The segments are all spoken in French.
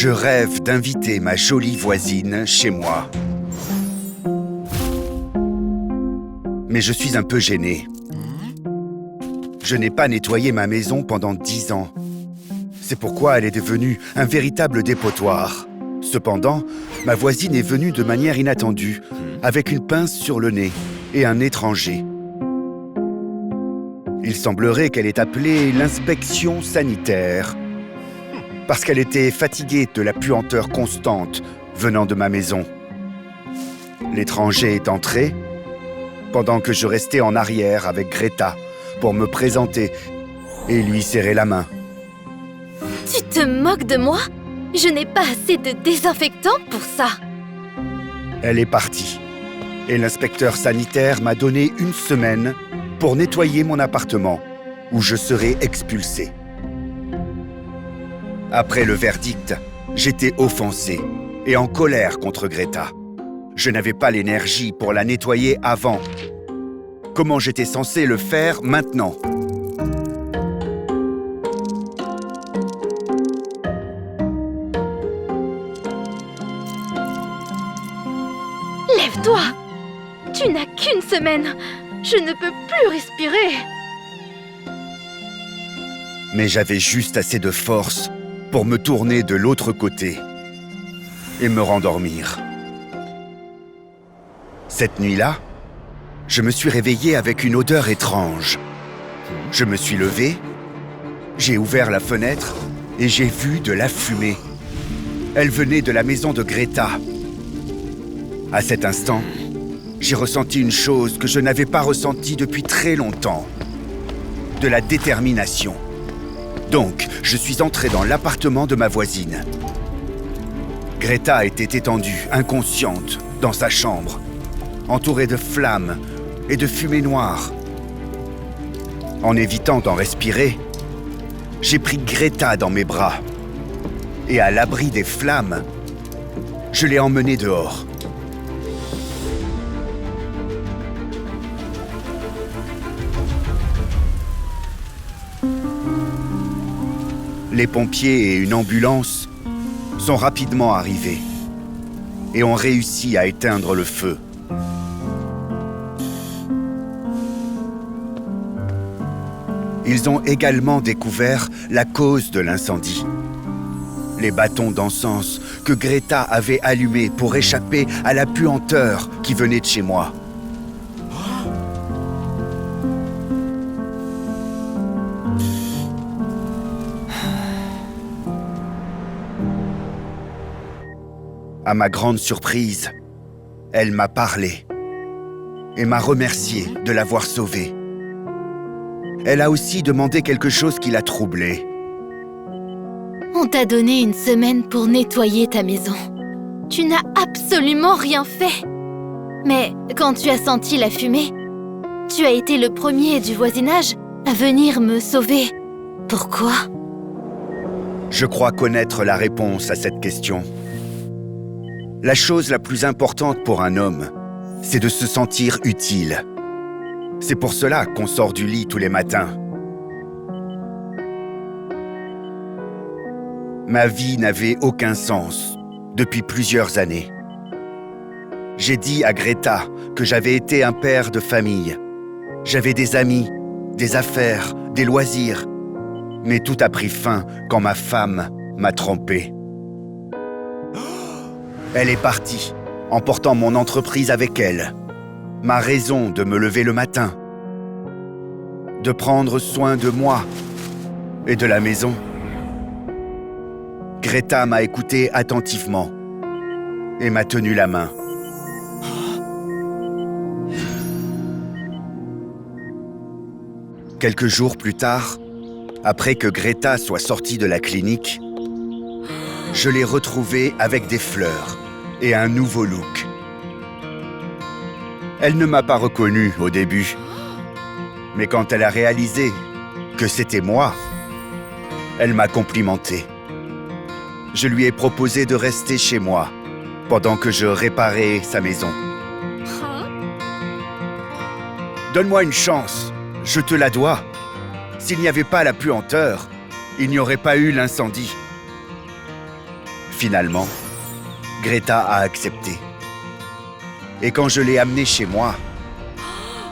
Je rêve d'inviter ma jolie voisine chez moi. Mais je suis un peu gêné. Je n'ai pas nettoyé ma maison pendant 10 ans. C'est pourquoi elle est devenue un véritable dépotoir. Cependant, ma voisine est venue de manière inattendue, avec une pince sur le nez et un étranger. Il semblerait qu'elle ait appelé l'inspection sanitaire, parce qu'elle était fatiguée de la puanteur constante venant de ma maison. L'étranger est entré, pendant que je restais en arrière avec Greta pour me présenter et lui serrer la main. Tu te moques de moi? Je n'ai pas assez de désinfectant pour ça. Elle est partie, et l'inspecteur sanitaire m'a donné 1 semaine pour nettoyer mon appartement, où je serai expulsé. Après le verdict, j'étais offensé et en colère contre Greta. Je n'avais pas l'énergie pour la nettoyer avant. Comment j'étais censé le faire maintenant? Relève-toi! Tu n'as qu'une semaine! Je ne peux plus respirer! Mais j'avais juste assez de force pour me tourner de l'autre côté et me rendormir. Cette nuit-là, je me suis réveillé avec une odeur étrange. Je me suis levé, j'ai ouvert la fenêtre et j'ai vu de la fumée. Elle venait de la maison de Greta. À cet instant, j'ai ressenti une chose que je n'avais pas ressentie depuis très longtemps. De la détermination. Donc, je suis entré dans l'appartement de ma voisine. Greta était étendue, inconsciente, dans sa chambre, entourée de flammes et de fumée noire. En évitant d'en respirer, j'ai pris Greta dans mes bras et à l'abri des flammes, je l'ai emmenée dehors. Les pompiers et une ambulance sont rapidement arrivés et ont réussi à éteindre le feu. Ils ont également découvert la cause de l'incendie. Les bâtons d'encens que Greta avait allumés pour échapper à la puanteur qui venait de chez moi. À ma grande surprise, elle m'a parlé et m'a remercié de l'avoir sauvée. Elle a aussi demandé quelque chose qui l'a troublée. On t'a donné une semaine pour nettoyer ta maison. Tu n'as absolument rien fait. Mais quand tu as senti la fumée, tu as été le premier du voisinage à venir me sauver. Pourquoi? Je crois connaître la réponse à cette question. La chose la plus importante pour un homme, c'est de se sentir utile. C'est pour cela qu'on sort du lit tous les matins. Ma vie n'avait aucun sens depuis plusieurs années. J'ai dit à Greta que j'avais été un père de famille. J'avais des amis, des affaires, des loisirs. Mais tout a pris fin quand ma femme m'a trompé. Elle est partie, emportant mon entreprise avec elle. Ma raison de me lever le matin. De prendre soin de moi et de la maison. Greta m'a écouté attentivement et m'a tenu la main. Quelques jours plus tard, après que Greta soit sortie de la clinique, je l'ai retrouvée avec des fleurs et un nouveau look. Elle ne m'a pas reconnu au début, mais quand elle a réalisé que c'était moi, elle m'a complimenté. Je lui ai proposé de rester chez moi pendant que je réparais sa maison. Donne-moi une chance, je te la dois. S'il n'y avait pas la puanteur, il n'y aurait pas eu l'incendie. Finalement, Greta a accepté. Et quand je l'ai amenée chez moi,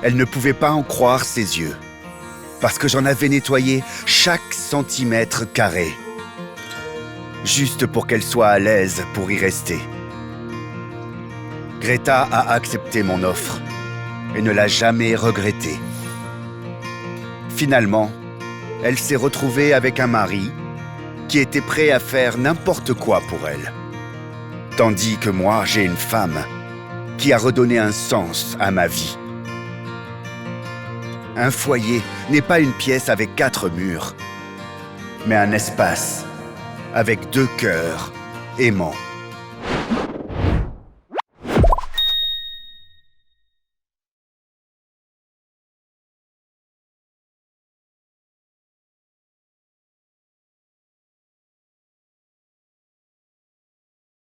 elle ne pouvait pas en croire ses yeux, parce que j'en avais nettoyé chaque centimètre carré, juste pour qu'elle soit à l'aise pour y rester. Greta a accepté mon offre et ne l'a jamais regretté. Finalement, elle s'est retrouvée avec un mari qui était prêt à faire n'importe quoi pour elle. Tandis que moi, j'ai une femme qui a redonné un sens à ma vie. Un foyer n'est pas une pièce avec 4 murs, mais un espace avec 2 cœurs aimants.